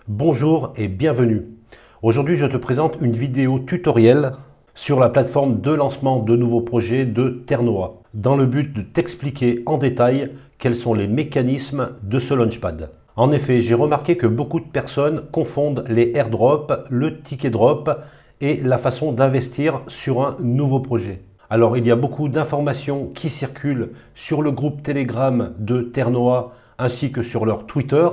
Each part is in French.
Bonjour et bienvenue. Aujourd'hui, je te présente une vidéo tutoriel sur la plateforme de lancement de nouveaux projets de Ternoa, dans le but de t'expliquer en détail quels sont les mécanismes de ce Launchpad. En effet, j'ai remarqué que beaucoup de personnes confondent les airdrops, le ticket drop et la façon d'investir sur un nouveau projet. Alors, il y a beaucoup d'informations qui circulent sur le groupe Telegram de Ternoa ainsi que sur leur Twitter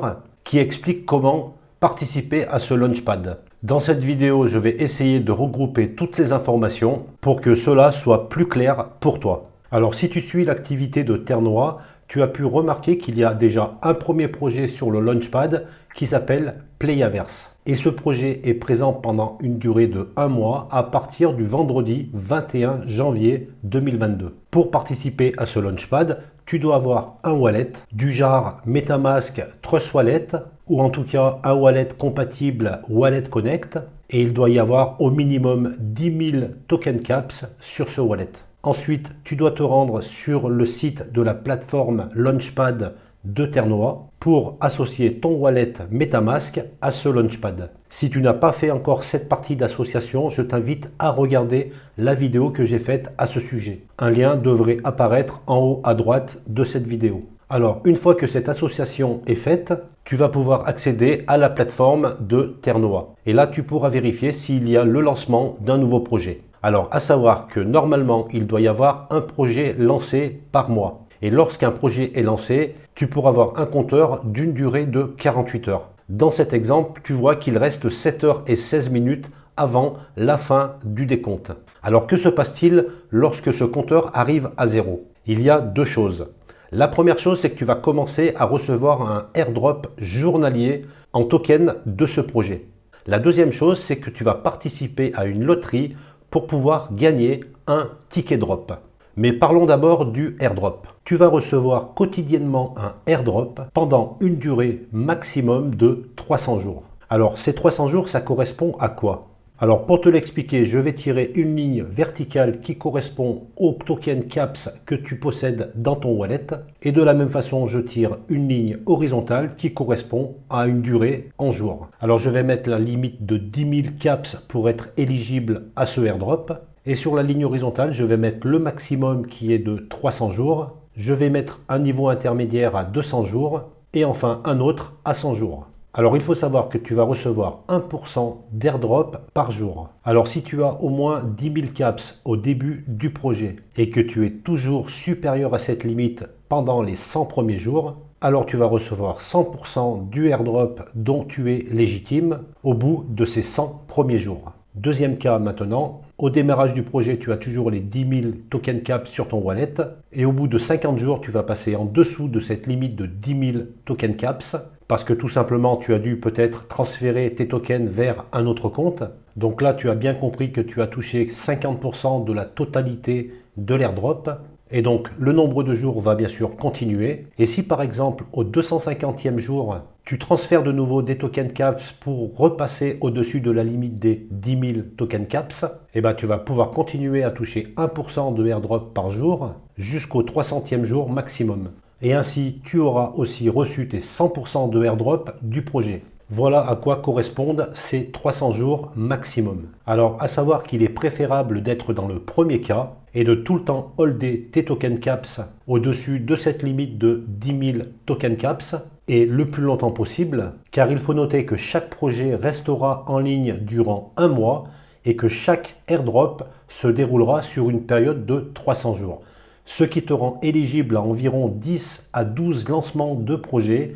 qui expliquent comment participer à ce Launchpad. Dans cette vidéo, je vais essayer de regrouper toutes ces informations pour que cela soit plus clair pour toi. Alors, si tu suis l'activité de Ternoa, tu as pu remarquer qu'il y a déjà un premier projet sur le Launchpad qui s'appelle Playaverse. Et ce projet est présent pendant une durée de 1 mois à partir du vendredi 21 janvier 2022. Pour participer à ce Launchpad, tu dois avoir un wallet du genre MetaMask Trust Wallet ou en tout cas un wallet compatible Wallet Connect et il doit y avoir au minimum 10 000 token caps sur ce wallet. Ensuite, tu dois te rendre sur le site de la plateforme Launchpad de Ternoa pour associer ton wallet MetaMask à ce Launchpad. Si tu n'as pas fait encore cette partie d'association, je t'invite à regarder la vidéo que j'ai faite à ce sujet. Un lien devrait apparaître en haut à droite de cette vidéo. Alors, une fois que cette association est faite, tu vas pouvoir accéder à la plateforme de Ternoa. Et là, tu pourras vérifier s'il y a le lancement d'un nouveau projet. Alors, à savoir que normalement, il doit y avoir un projet lancé par mois. Et lorsqu'un projet est lancé, tu pourras avoir un compteur d'une durée de 48 heures. Dans cet exemple, tu vois qu'il reste 7 heures et 16 minutes avant la fin du décompte. Alors, que se passe-t-il lorsque ce compteur arrive à zéro? Il y a deux choses. La première chose, c'est que tu vas commencer à recevoir un airdrop journalier en token de ce projet. La deuxième chose, c'est que tu vas participer à une loterie pour pouvoir gagner un ticket drop. Mais parlons d'abord du airdrop. Tu vas recevoir quotidiennement un airdrop pendant une durée maximum de 300 jours. Alors ces 300 jours, ça correspond à quoi? Alors pour te l'expliquer, je vais tirer une ligne verticale qui correspond au token CAPS que tu possèdes dans ton wallet. Et de la même façon, je tire une ligne horizontale qui correspond à une durée en jours. Alors je vais mettre la limite de 10 000 CAPS pour être éligible à ce airdrop. Et sur la ligne horizontale, je vais mettre le maximum qui est de 300 jours. Je vais mettre un niveau intermédiaire à 200 jours et enfin un autre à 100 jours. Alors il faut savoir que tu vas recevoir 1% d'airdrop par jour. Alors si tu as au moins 10 000 caps au début du projet et que tu es toujours supérieur à cette limite pendant les 100 premiers jours, alors tu vas recevoir 100% du airdrop dont tu es légitime au bout de ces 100 premiers jours. Deuxième cas maintenant, au démarrage du projet, tu as toujours les 10 000 token caps sur ton wallet et au bout de 50 jours, tu vas passer en dessous de cette limite de 10 000 token caps parce que tout simplement, tu as dû peut-être transférer tes tokens vers un autre compte. Donc là, tu as bien compris que tu as touché 50% de la totalité de l'airdrop. Et donc, le nombre de jours va bien sûr continuer. Et si par exemple, au 250e jour, tu transfères de nouveau des tokens caps pour repasser au-dessus de la limite des 10 000 tokens caps, eh ben, tu vas pouvoir continuer à toucher 1% de airdrop par jour jusqu'au 300e jour maximum. Et ainsi, tu auras aussi reçu tes 100% de airdrop du projet. Voilà à quoi correspondent ces 300 jours maximum. Alors, à savoir qu'il est préférable d'être dans le premier cas et de tout le temps holder tes token caps au-dessus de cette limite de 10 000 token caps et le plus longtemps possible, car il faut noter que chaque projet restera en ligne durant 1 mois et que chaque airdrop se déroulera sur une période de 300 jours. Ce qui te rend éligible à environ 10 à 12 lancements de projets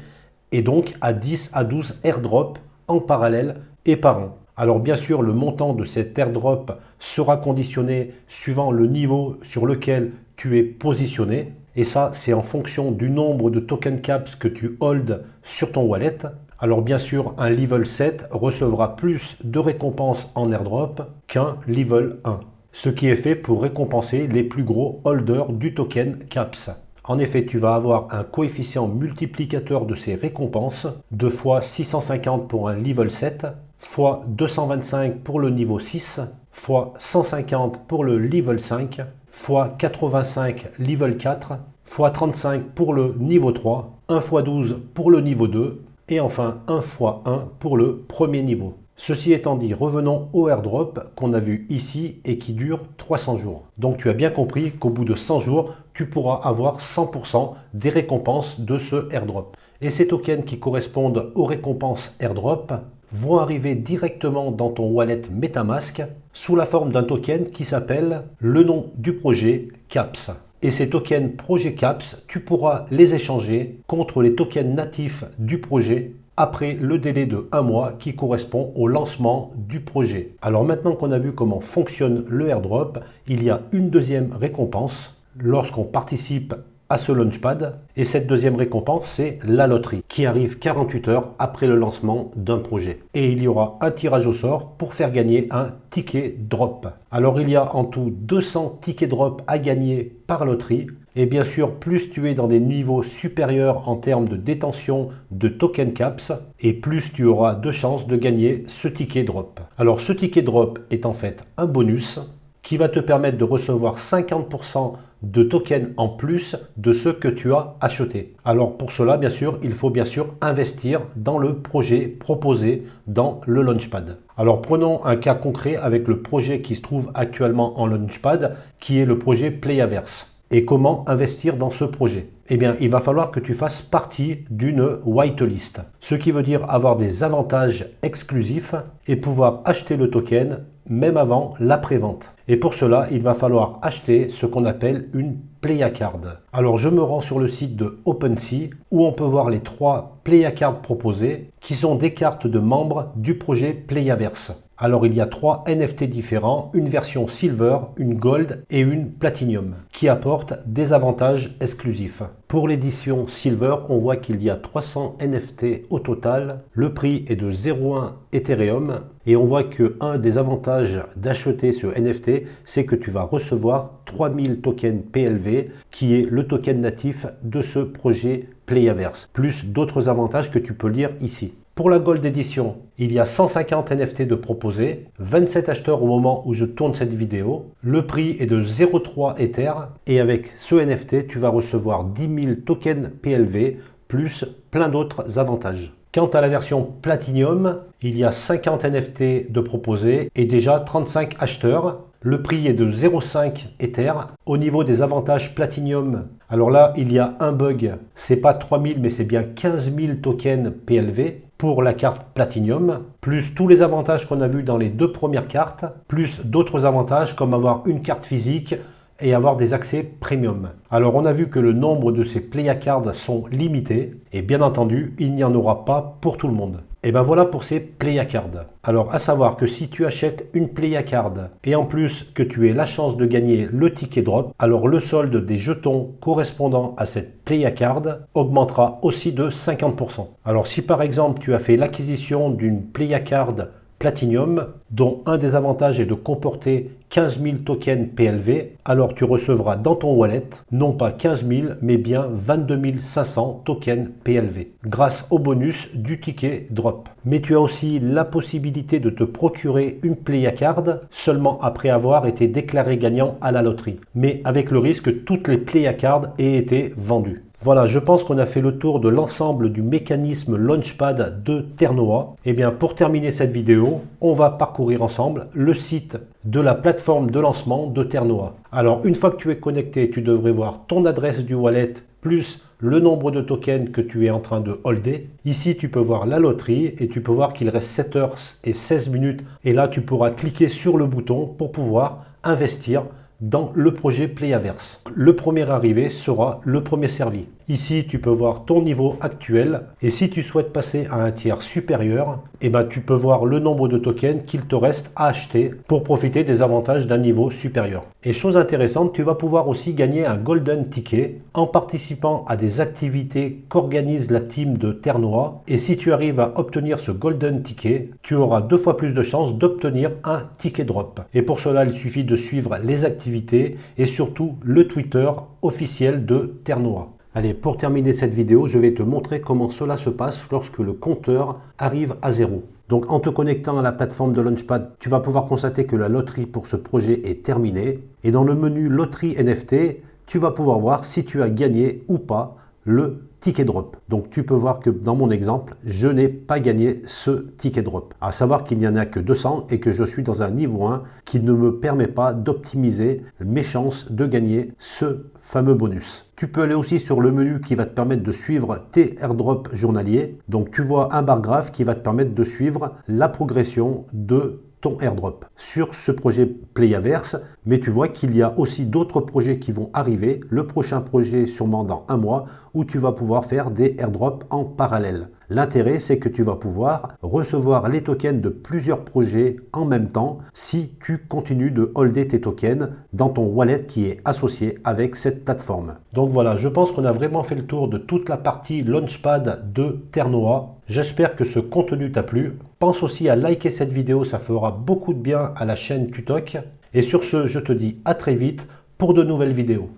et donc à 10 à 12 airdrops en parallèle et par an. Alors bien sûr, le montant de cet airdrop sera conditionné suivant le niveau sur lequel tu es positionné. Et ça, c'est en fonction du nombre de token caps que tu holds sur ton wallet. Alors bien sûr, un level 7 recevra plus de récompenses en airdrop qu'un level 1. Ce qui est fait pour récompenser les plus gros holders du token CAPS. En effet, tu vas avoir un coefficient multiplicateur de ces récompenses de fois 650 pour un level 7, fois 225 pour le niveau 6, fois 150 pour le level 5, fois 85 level 4, fois 35 pour le niveau 3, 1 fois 12 pour le niveau 2, et enfin 1 x 1 pour le premier niveau. Ceci étant dit, revenons au airdrop qu'on a vu ici et qui dure 300 jours. Donc tu as bien compris qu'au bout de 100 jours, tu pourras avoir 100% des récompenses de ce airdrop. Et ces tokens qui correspondent aux récompenses airdrop vont arriver directement dans ton wallet MetaMask sous la forme d'un token qui s'appelle le nom du projet CAPS. Et ces tokens projet CAPS, tu pourras les échanger contre les tokens natifs du projet après le délai de 1 mois qui correspond au lancement du projet. Alors maintenant qu'on a vu comment fonctionne le airdrop, il y a une deuxième récompense lorsqu'on participe à ce launchpad. Et cette deuxième récompense, c'est la loterie qui arrive 48 heures après le lancement d'un projet. Et il y aura un tirage au sort pour faire gagner un ticket drop. Alors il y a en tout 200 tickets drop à gagner par loterie. Et bien sûr, plus tu es dans des niveaux supérieurs en termes de détention de token CAPS, et plus tu auras de chances de gagner ce ticket drop. Alors ce ticket drop est en fait un bonus qui va te permettre de recevoir 50% de tokens en plus de ceux que tu as achetés. Alors pour cela, bien sûr, il faut bien sûr investir dans le projet proposé dans le Launchpad. Alors prenons un cas concret avec le projet qui se trouve actuellement en Launchpad, qui est le projet Playaverse. Et comment investir dans ce projet? Eh bien, il va falloir que tu fasses partie d'une whitelist, ce qui veut dire avoir des avantages exclusifs et pouvoir acheter le token même avant la prévente. Et pour cela, il va falloir acheter ce qu'on appelle une Playa Card. Alors, je me rends sur le site de OpenSea où on peut voir les 3 Playa Cards proposées qui sont des cartes de membres du projet Playaverse. Alors il y a 3 NFT différents, une version Silver, une Gold et une Platinum, qui apportent des avantages exclusifs. Pour l'édition Silver, on voit qu'il y a 300 NFT au total, le prix est de 0,1 Ethereum, et on voit que un des avantages d'acheter ce NFT, c'est que tu vas recevoir 3000 tokens PLV, qui est le token natif de ce projet Playaverse, plus d'autres avantages que tu peux lire ici. Pour la Gold Edition, il y a 150 NFT de proposés, 27 acheteurs au moment où je tourne cette vidéo. Le prix est de 0,3 Ether et avec ce NFT, tu vas recevoir 10 000 tokens PLV plus plein d'autres avantages. Quant à la version Platinum, il y a 50 NFT de proposés et déjà 35 acheteurs. Le prix est de 0,5 Ether. Au niveau des avantages Platinum, alors là, il y a un bug. C'est pas 3000, mais c'est bien 15 000 tokens PLV pour la carte Platinum, plus tous les avantages qu'on a vus dans les 2 premières cartes, plus d'autres avantages comme avoir une carte physique et avoir des accès premium. Alors on a vu que le nombre de ces Playa Cards sont limités et bien entendu, il n'y en aura pas pour tout le monde. Et ben voilà pour ces Playa Cards. Alors à savoir que si tu achètes une Playa Card et en plus que tu aies la chance de gagner le ticket drop, alors le solde des jetons correspondant à cette Playa Card augmentera aussi de 50%. Alors si par exemple tu as fait l'acquisition d'une Playa Card Platinum, dont un des avantages est de comporter 15 000 tokens PLV, alors tu recevras dans ton wallet non pas 15 000 mais bien 22 500 tokens PLV grâce au bonus du ticket drop. Mais tu as aussi la possibilité de te procurer une Playa Card seulement après avoir été déclaré gagnant à la loterie, mais avec le risque que toutes les Playa Cards aient été vendues. Voilà, je pense qu'on a fait le tour de l'ensemble du mécanisme Launchpad de Ternoa. Et bien pour terminer cette vidéo, on va parcourir ensemble le site de la plateforme de lancement de Ternoa. Alors une fois que tu es connecté, tu devrais voir ton adresse du wallet plus le nombre de tokens que tu es en train de holder. Ici, tu peux voir la loterie et tu peux voir qu'il reste 7 heures et 16 minutes. Et là, tu pourras cliquer sur le bouton pour pouvoir investir dans le projet Playaverse. Le premier arrivé sera le premier servi. Ici, tu peux voir ton niveau actuel et si tu souhaites passer à un tiers supérieur, tu peux voir le nombre de tokens qu'il te reste à acheter pour profiter des avantages d'un niveau supérieur. Et chose intéressante, tu vas pouvoir aussi gagner un golden ticket en participant à des activités qu'organise la team de Ternoa. Et si tu arrives à obtenir ce golden ticket, tu auras 2 fois plus de chances d'obtenir un ticket drop. Et pour cela, il suffit de suivre les activités et surtout le Twitter officiel de Ternoa. Allez, pour terminer cette vidéo, je vais te montrer comment cela se passe lorsque le compteur arrive à 0. Donc en te connectant à la plateforme de Launchpad, tu vas pouvoir constater que la loterie pour ce projet est terminée. Et dans le menu loterie NFT, tu vas pouvoir voir si tu as gagné ou pas le ticket drop. Donc tu peux voir que dans mon exemple, je n'ai pas gagné ce ticket drop. À savoir qu'il n'y en a que 200 et que je suis dans un niveau 1 qui ne me permet pas d'optimiser mes chances de gagner ce fameux bonus. Tu peux aller aussi sur le menu qui va te permettre de suivre tes airdrops journaliers. Donc tu vois un bar graphe qui va te permettre de suivre la progression de ton airdrop sur ce projet Playaverse, mais tu vois qu'il y a aussi d'autres projets qui vont arriver. Le prochain projet sûrement dans un mois où tu vas pouvoir faire des airdrops en parallèle. L'intérêt, c'est que tu vas pouvoir recevoir les tokens de plusieurs projets en même temps si tu continues de holder tes tokens dans ton wallet qui est associé avec cette plateforme. Donc voilà, je pense qu'on a vraiment fait le tour de toute la partie Launchpad de Ternoa. J'espère que ce contenu t'a plu. Pense aussi à liker cette vidéo, ça fera beaucoup de bien à la chaîne Tutok. Et sur ce, je te dis à très vite pour de nouvelles vidéos.